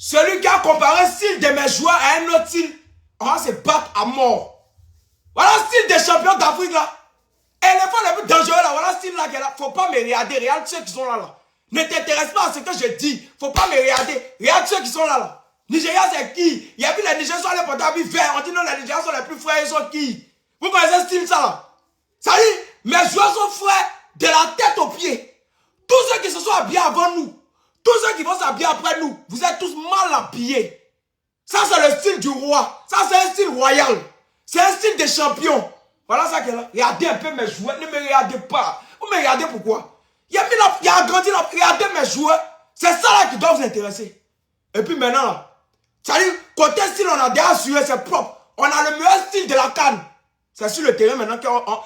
Celui qui a comparé le style de mes joueurs à un autre style, on va se battre à mort. Voilà le style des champions d'Afrique là. Et les fois les plus dangereux là, voilà le style là. Faut pas me regarder, regarde ceux qui sont là. Ne t'intéresse pas à ce que je dis. Faut pas me regarder, regarde ceux qui sont là. Nigeria c'est qui? Il y a vu les Nigériens sont les portables verts. On dit non, les Nigériens sont les plus frais, ils sont qui? Vous connaissez ce style ça là? Ça dit, mes joueurs sont frais de la tête aux pieds. Tous ceux qui se sont habillés avant nous, tous ceux qui vont s'habiller après nous, vous êtes tous mal habillés. Ça, c'est le style du roi. Ça, c'est un style royal. C'est un style des champions. Voilà ça qui est là. Regardez un peu mes joueurs. Ne me regardez pas. Vous me regardez pourquoi? Il a agrandi là. Regardez mes joueurs. C'est ça là qui doit vous intéresser. Et puis maintenant là, ça dit, côté style, on a déjà assuré, c'est propre. On a le meilleur style de la CAN. C'est sur le terrain maintenant qu'on...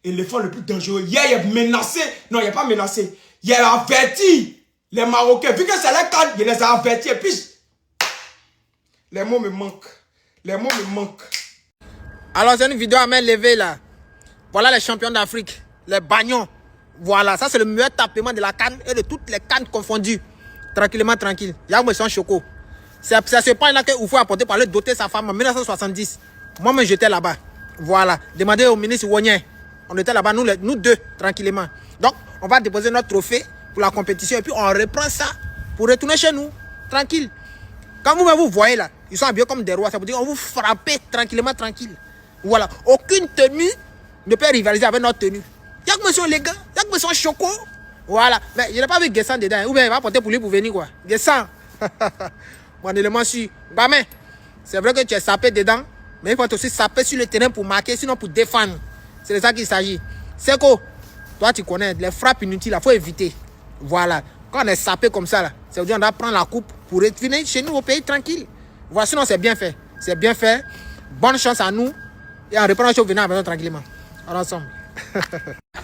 L'éléphant le plus dangereux. Hier, il a menacé. Non, il n'a pas menacé. Il a averti les Marocains. Vu que c'est la CAN, il les a avertis. Et puis, les mots me manquent. Les mots me manquent. Alors, c'est une vidéo à main levée là. Voilà les champions d'Afrique. Les bagnons. Voilà, ça c'est le meilleur tapement de la CAN et de toutes les CAN confondues. Tranquillement, tranquille. Yagmo son choco. C'est ce point-là que Oufou a apporté par le doter sa femme en 1970. Moi-même, j'étais là-bas. Voilà. Demandez au ministre Wonien. On était là-bas, nous deux, tranquillement. Donc, on va déposer notre trophée pour la compétition et puis on reprend ça pour retourner chez nous, tranquille. Quand vous voyez là, ils sont habillés comme des rois, ça veut dire qu'on vous frappez tranquillement, tranquille. Voilà. Aucune tenue ne peut rivaliser avec notre tenue. Il y a que monsieur les gars, il y a que monsieur Choco. Voilà. Mais je n'ai pas vu Guessan dedans. Ou bien il va porter pour lui pour venir quoi. Guessan. Mon élément sur. Bah mais, c'est vrai que tu es sapé dedans, mais il faut aussi saper sur le terrain pour marquer, sinon pour défendre. C'est de ça qu'il s'agit. C'est quoi? Toi, tu connais, les frappes inutiles, il faut éviter. Voilà. Quand on est sapé comme ça, ça veut dire qu'on doit prendre la coupe pour venir chez nous au pays tranquille. Voilà, sinon c'est bien fait. C'est bien fait. Bonne chance à nous. Et on reprend la chose venant à la maison tranquillement. Alors ensemble.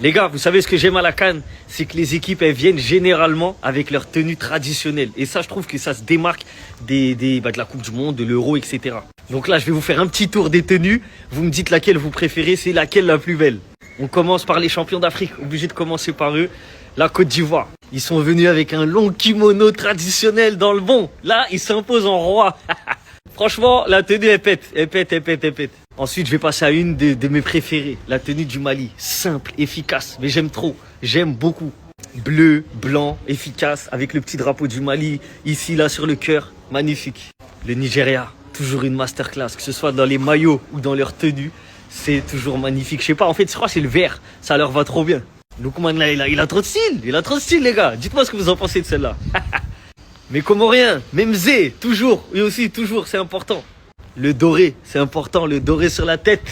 Les gars, vous savez ce que j'aime à la CAN? C'est que les équipes, elles viennent généralement avec leur tenue traditionnelle. Et ça, je trouve que ça se démarque de la Coupe du Monde, de l'Euro, etc. Donc là, je vais vous faire un petit tour des tenues. Vous me dites laquelle vous préférez, c'est laquelle la plus belle. On commence par les champions d'Afrique. Obligé de commencer par eux. La Côte d'Ivoire. Ils sont venus avec un long kimono traditionnel dans le bon. Là, ils s'imposent en roi. Franchement, la tenue, elle pète. Elle pète, elle pète, elle pète. Ensuite, je vais passer à une de mes préférées. La tenue du Mali. Simple, efficace. Mais j'aime trop. J'aime beaucoup. Bleu, blanc, efficace. Avec le petit drapeau du Mali. Ici, là, sur le cœur. Magnifique. Le Nigeria. Toujours une masterclass. Que ce soit dans les maillots ou dans leur tenue. C'est toujours magnifique. Je sais pas, en fait, je crois que c'est le vert. Ça leur va trop bien. Lookman, là, il a trop de style. Il a trop de style, les gars. Dites-moi ce que vous en pensez de celle-là. Mais Comorien, même Zé, toujours. Et aussi, toujours, c'est important. Le doré, c'est important. Le doré sur la tête.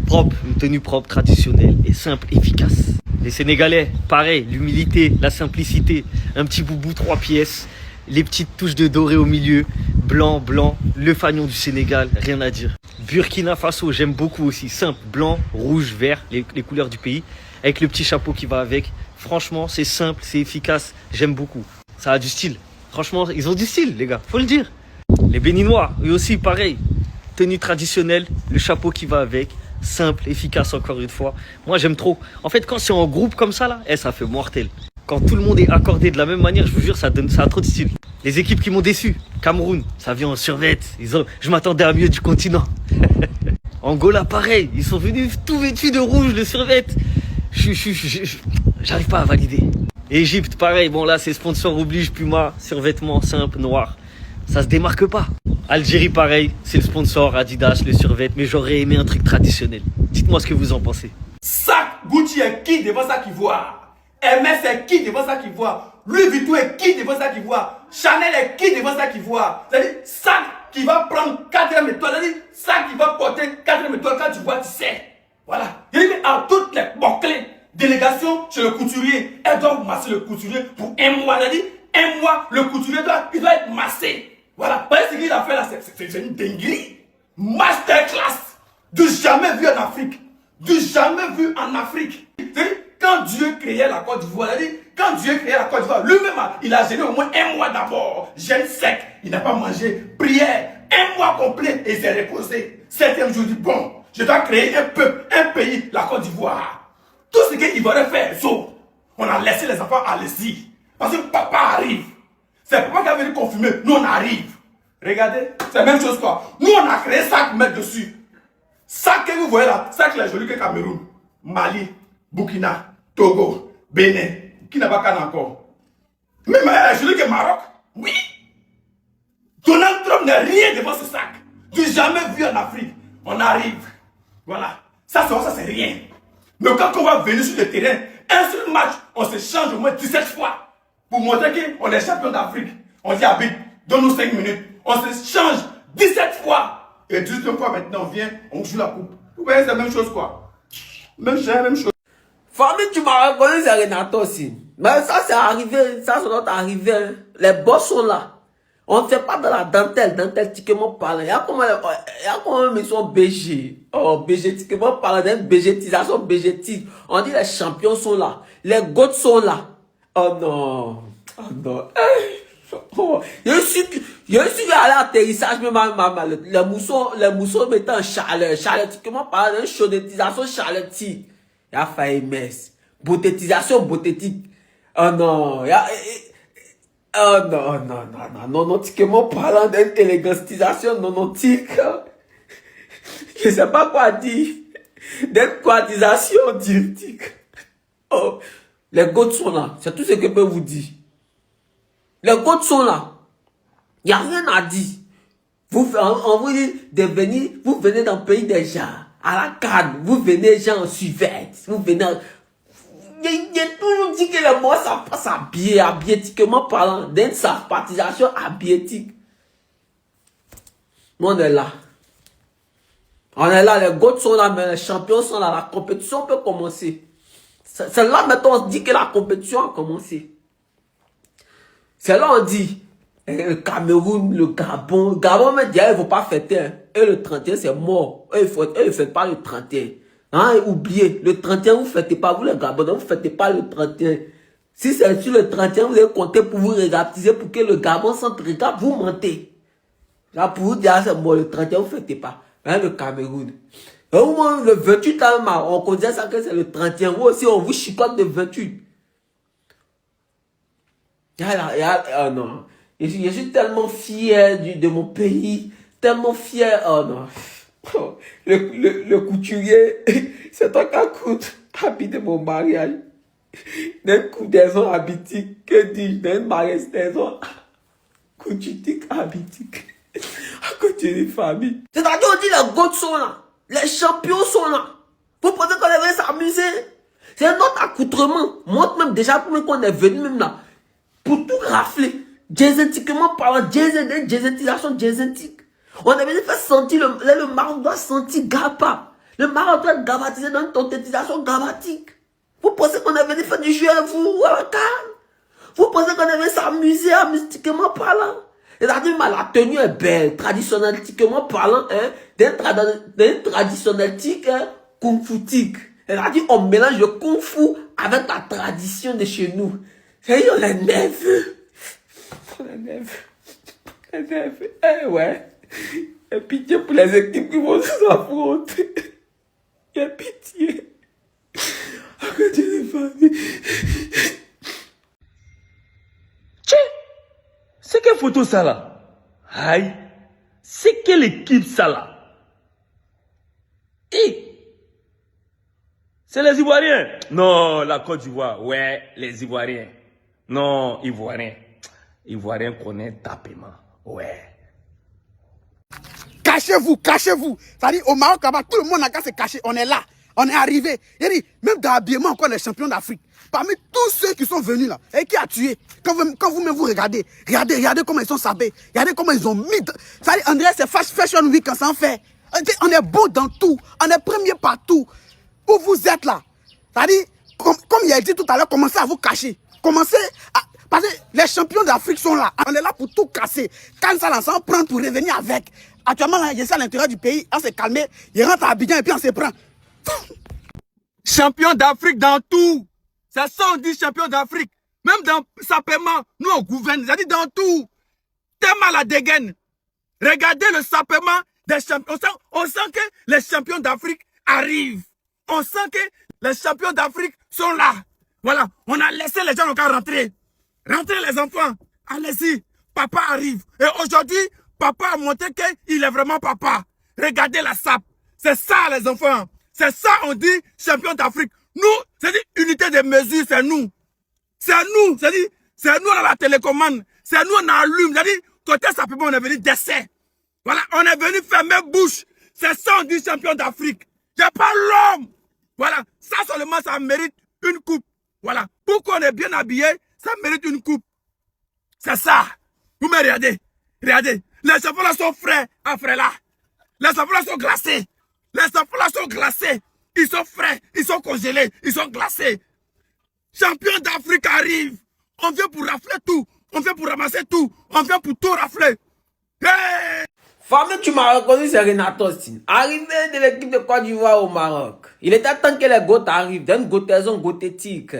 Propre, une tenue propre, traditionnelle et simple, efficace. Les Sénégalais, pareil. L'humilité, la simplicité. Un petit boubou, 3 pièces. Les petites touches de doré au milieu. Blanc, blanc. Le fanion du Sénégal, rien à dire. Burkina Faso, j'aime beaucoup aussi. Simple, blanc, rouge, vert, les couleurs du pays. Avec le petit chapeau qui va avec. Franchement, c'est simple, c'est efficace. J'aime beaucoup. Ça a du style. Franchement, ils ont du style, les gars. Faut le dire. Les Béninois, eux aussi, pareil. Tenue traditionnelle, le chapeau qui va avec. Simple, efficace, encore une fois. Moi, j'aime trop. En fait, quand c'est en groupe comme ça, là, ça fait mortel. Quand tout le monde est accordé de la même manière, je vous jure, ça a trop de style. Les équipes qui m'ont déçu. Cameroun, ça vient en survêt. Je m'attendais à mieux du continent. Angola, pareil. Ils sont venus tout vêtus de rouge, le survêt. J'arrive pas à valider. Égypte, pareil. Bon, là, c'est sponsor oblige, Puma, survêtement simple, noir. Ça se démarque pas. Algérie, pareil. C'est le sponsor, Adidas, le survêt. Mais j'aurais aimé un truc traditionnel. Dites-moi ce que vous en pensez. Sac Gucci est qui devant ça qui voit? Hermès est qui devant ça qui voit? Louis Vuitton est qui devant ça qui voit? Chanel est qui devant ça qui voit? C'est-à-dire, sac qui va prendre 4e étoile. C'est-à-dire, sac qui va porter 4e étoile quand tu vois, tu sais. Voilà. Il dit à toutes les bouclées, délégation chez le couturier, elles doivent masser le couturier pour 1 mois. Elle a dit, 1 mois, le couturier il doit être massé. Voilà. Vous voyez ce qu'il a fait là, c'est une dinguerie. Masterclass. Du jamais vu en Afrique. Du jamais vu en Afrique. Quand Dieu créait la Côte d'Ivoire, elle a dit, quand Dieu créait la Côte d'Ivoire, lui-même, il a géré au moins 1 mois d'abord. Jeûne sec. Il n'a pas mangé. Prière. 1 mois complet et il s'est reposé. 7e jour, il dit, bon. Je dois créer un peuple, un pays, la Côte d'Ivoire. Tout ce qu'il va faire, on a laissé les enfants à l'essai. Parce que papa arrive. C'est papa qui a venu confirmer. Nous, on arrive. Regardez, c'est la même chose quoi. Nous, on a créé ça pour mettre dessus. Ça que vous voyez là, ça que les jolis que Cameroun, Mali, Burkina, Togo, Bénin, qui n'a pas qu'un encore. Même les jolis que Maroc, oui. Donald Trump n'est rien devant ce sac. Du jamais vu en Afrique. On arrive. Voilà. Ça c'est rien. Mais quand on va venir sur le terrain, un seul match, on se change au moins 17 fois. Pour montrer qu'on est champion d'Afrique. On dit habite, donne-nous 5 minutes. On se change 17 fois. Et 19 fois maintenant, on vient, on joue la coupe. Vous voyez, c'est la même chose quoi. Même chose. Famille, tu m'as reconnu, c'est Renato aussi. Mais ça, c'est arrivé. Ça, c'est notre arrivé. Les boss sont là. On ne fait pas de la dentelle tiquement parlant. Il y a comment ils sont BG. Oh, BG tiquement parlant, BGtisation, BGtis. On dit les champions sont là. Les goats sont là. Oh non. Oh non. Oh. Je suis allé à l'atterrissage, mais les mousseaux mettaient en chaleur. Chaletiquement parlant, une chauditisation chaleutique. Il y a failli mess. Beautétisation beautétique. Oh non. Oh non, tiquement parlant d'élégantisation nonotique. Je sais pas quoi dire. D'équatisation diurétique. Oh, les gouttes sont là. C'est tout ce que je peux vous dire. Les gouttes sont là. Il n'y a rien à dire. On vous dit de venir, vous venez d'un pays des gens. À la canne, vous venez gens en suivette. Vous venez. Il a toujours dit que les mots, ça passe habilletiquement parlant, d'une sympathisation habilletique. Nous, on est là. On est là, les goats sont là, mais les champions sont là. La compétition peut commencer. C'est là, maintenant, on se dit que la compétition a commencé. C'est là, on dit, le Cameroun, le Gabon. Gabon, mais déjà, il ne faut pas fêter. Hein. Et le 31, c'est mort. Eux, ils ne fêtent pas le 31. Hein, oubliez, le 31, vous ne fêtez pas, vous les Gabonais, vous ne fêtez pas le 31. Si c'est sur le 31, vous allez compter pour vous régaptiser, pour que le Gabon sente régap, vous mentez. Là, pour vous dire, c'est bon, le 31, vous ne fêtez pas. Hein, le Cameroun. Et au moins, le 28, là, on considère ça que c'est le 31. Vous aussi, on vous chicote de 28. Oh non. Je suis tellement fier de mon pays, tellement fier, oh non. Oh, le couturier, c'est toi qui coûte habit de mon mariage. D'un coup d'aison habitique, que dis-je, d'un mariage d'aison coututique habitique. À côté des familles. C'est-à-dire, on dit les goats sont là, les champions sont là. Vous pensez qu'on devrait s'amuser? C'est notre accoutrement. Moi, même déjà, qu'on est venu même là, pour tout rafler. Jazentiquement parlant, jazzentisation jazzentique. On avait fait sentir, le Maroc doit sentir GABA. Le Maroc doit être gabatisé dans une tontétisation gabatique. Vous pensez qu'on avait fait du jeu à vous, à la canne? Vous pensez qu'on avait s'amuser, mystiquement parlant? C'est-à-dire, la tenue est belle, traditionnellement parlant, hein, d'un traditionneltique, hein, kung-futique. C'est-à-dire, on mélange le kung-fu avec la tradition de chez nous. C'est-à-dire, on est nerveux. On est nerveux. On est nerveux. Eh ouais. Il y a pitié pour les équipes qui vont s'affronter. Il y a pitié. À côté des familles. Tiens, c'est quelle photo ça là? Aïe, c'est quelle équipe ça là? C'est les Ivoiriens? Non, la Côte d'Ivoire. Ouais, les Ivoiriens. Non, Ivoiriens. Ivoiriens connaissent tapement. Ouais. Cachez-vous, cachez-vous. C'est-à-dire, au Maroc, tout le monde n'a qu'à se cacher. On est là. On est arrivé. Même dans l'habillement, encore les champions d'Afrique. Parmi tous ceux qui sont venus là, et qui a tué, quand vous-même vous regardez comment ils sont sapés. Regardez comment ils ont mis. C'est-à-dire, André, c'est Fashion Week quand ça en fait. On est beau dans tout. On est premier partout. Où vous êtes là. C'est-à-dire, comme il a dit tout à l'heure, commencez à vous cacher. Commencez à... Parce que les champions d'Afrique sont là. On est là pour tout casser. Quand ça, là, on prend pour revenir avec. Actuellement, là, je suis à l'intérieur du pays, on s'est calmé, il rentre à Abidjan et puis on se prend. Champion d'Afrique dans tout. C'est ça on dit champion d'Afrique. Même dans sapement, nous on gouverne. C'est-à-dire dans tout. Tellement la dégaine. Regardez le sapement des champions. On sent que les champions d'Afrique arrivent. On sent que les champions d'Afrique sont là. Voilà. On a laissé les gens encore rentrer. Rentrez les enfants. allez-y, papa arrive. Et aujourd'hui, papa a montré qu'il est vraiment papa. Regardez la sape. C'est ça, les enfants. C'est ça, on dit champion d'Afrique. Nous, c'est-à-dire unité de mesure, c'est nous. C'est nous, c'est-à-dire, c'est nous dans la télécommande. C'est nous, on allume. C'est-à-dire, côté sapement, on est venu d'essai. Voilà, on est venu fermer bouche. C'est ça, on dit champion d'Afrique. J'ai pas l'homme. Voilà, ça seulement, ça mérite une coupe. Voilà, pour qu'on est bien habillé, ça mérite une coupe. C'est ça. Vous me regardez. Regardez. Les enfants là sont frais, frais là. Les enfants là sont glacés. Les enfants là sont glacés. Ils sont frais, ils sont congelés, ils sont glacés. Champion d'Afrique arrive. On vient pour rafler tout. On vient pour ramasser tout. On vient pour tout rafler. Hey! Famille, tu m'as reconnu, c'est Renato Stine. Arrivé de l'équipe de Côte d'Ivoire au Maroc. Il était temps que les goûts arrivent. D'une goûtaison gothétique.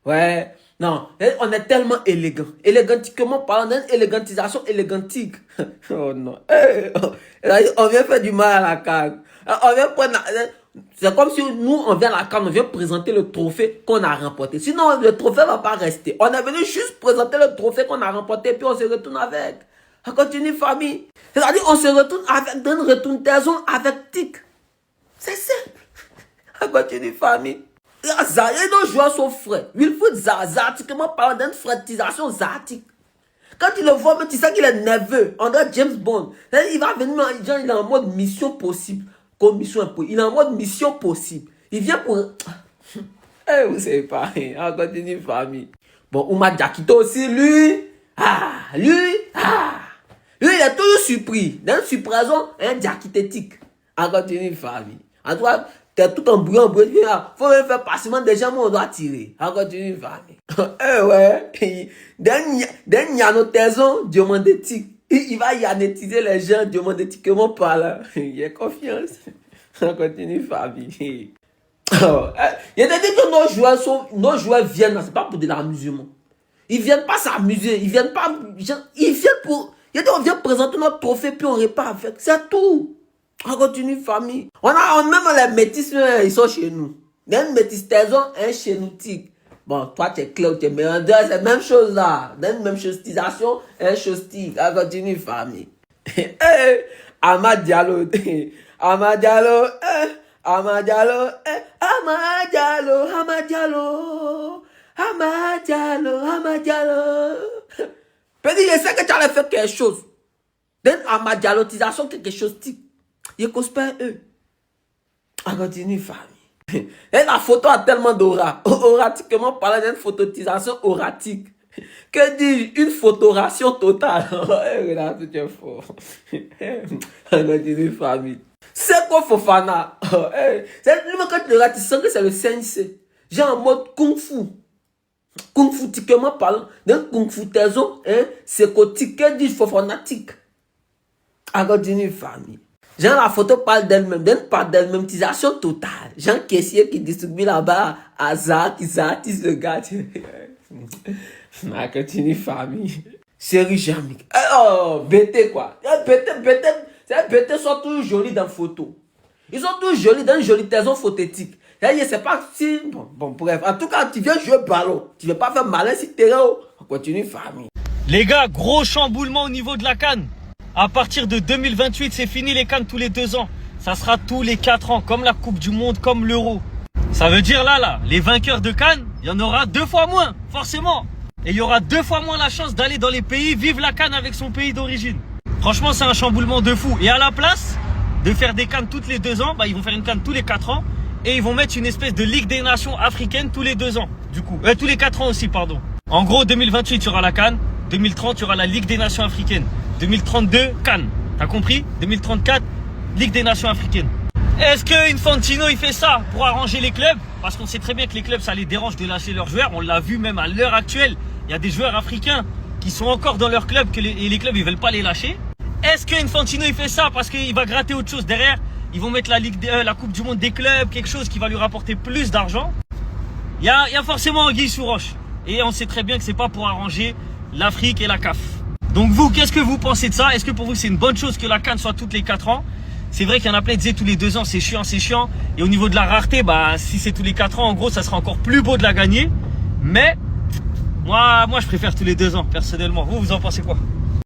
Ouais. Non, on est tellement élégant. Élégantiquement parlant, on a une élégantisation élégantique. Oh non. On vient faire du mal à la CAN. On vient prendre... C'est comme si nous, on vient à la CAN, on vient présenter le trophée qu'on a remporté. Sinon, le trophée ne va pas rester. On est venu juste présenter le trophée qu'on a remporté, puis on se retourne avec. On continue, famille. C'est-à-dire, on se retourne avec d'un retourne-taison avec tic. C'est simple. On continue, famille. Nos joueurs sont frais. Wilfried Zaha, zatiquement parlant d'une fratisation zatique. Quand tu le vois, tu sais qu'il est nerveux. On dirait James Bond. Il va venir, il est en mode mission possible. Comme mission impossible. Il est en mode mission possible. Il vient pour... vous savez pas. On continue, famille. Bon, Oumar Diakité aussi, lui, il est toujours surpris. Dans une surprise, un diakitétique. On continue, famille. En tout cas, t'es tout en brouillon. Faut même faire passement des gens, mais on doit tirer. On continue, famille. Ouais. D'un yanotaison, diamandétique. Il va yanétiser les gens, diamandétiquement par là. Il a confiance. On continue, famille. Il y a des dit que nos joueurs viennent, c'est pas pour de l'amusement. Ils viennent pas s'amuser, ils viennent pas, ils viennent pour, on vient présenter notre trophée puis on repart avec, c'est tout. On continue, famille. On a même les métis, ils sont chez nous. Même métis taison, un chez nous tic. Bon, toi tu es clair, tu es meilleur, c'est la même chose là. Même chose tisation, un chose tic. On continue, famille. Amad Diallo, Amad Diallo, Amad Diallo, Amad Diallo, Amad Diallo. Amad Diallo, Amad Diallo. Petit, je sais que tu allais faire quelque chose. Dans Amad Diallotisation, quelque chose type. Il cause pas eux. On continue, famille. Et la photo a tellement d'aura. Oratiquement parlant d'une phototisation oratique. Que dis-je? Une photoration totale. Regarde, tu es fort. On continue, famille. C'est quoi Fofana? C'est lui quand tu regardes, tu sens que c'est le CNC. Genre en mode kung fu. Kung fu tiquement parlant, d'un kung fu taison, c'est que ticket dit fofanatique. On continue, famille. Genre la photo parle d'elle-même, d'une part d'elle-mêmeisation totale. Genre caissier qui distribue là-bas à Zah, qui zatise le gars. On continue, famille. Série Jamik. Oh, BT quoi. BT sont toujours jolis dans photo. Ils sont tous jolis dans une jolie taison photothétique. C'est pas si... Bon, bref. En tout cas, tu viens jouer ballon. Tu ne veux pas faire malin si tu es là. On continue, famille. Les gars, gros chamboulement au niveau de la CAN. À partir de 2028, c'est fini les CAN tous les 2 ans. Ça sera tous les 4 ans, comme la Coupe du Monde, comme l'Euro. Ça veut dire là, les vainqueurs de CAN, il y en aura 2 fois moins, forcément. Et il y aura 2 fois moins la chance d'aller dans les pays, vivre la CAN avec son pays d'origine. Franchement, c'est un chamboulement de fou. Et à la place de faire des CAN toutes les 2 ans, ils vont faire une CAN tous les 4 ans. Et ils vont mettre une espèce de Ligue des Nations africaine tous les 2 ans, du coup. Tous les 4 ans aussi, pardon. En gros, 2028, il y aura la CAN. 2030, il y aura la Ligue des Nations africaines. 2032, CAN. T'as compris? 2034, Ligue des Nations africaines. Est-ce que Infantino, il fait ça pour arranger les clubs? Parce qu'on sait très bien que les clubs, ça les dérange de lâcher leurs joueurs. On l'a vu même à l'heure actuelle. Il y a des joueurs africains qui sont encore dans leur club et les clubs, ils veulent pas les lâcher. Est-ce que Infantino, il fait ça parce qu'il va gratter autre chose derrière? Ils vont mettre la Coupe du Monde des clubs, quelque chose qui va lui rapporter plus d'argent. Il y a forcément anguille sous roche. Et on sait très bien que c'est pas pour arranger l'Afrique et la CAF. Donc vous, qu'est-ce que vous pensez de ça? Est-ce que pour vous c'est une bonne chose que la CAN soit toutes les 4 ans? C'est vrai qu'il y en a plein qui disaient tous les 2 ans, c'est chiant, c'est chiant. Et au niveau de la rareté, si c'est tous les 4 ans, en gros, ça sera encore plus beau de la gagner. Mais Moi, je préfère tous les 2 ans, personnellement. Vous en pensez quoi?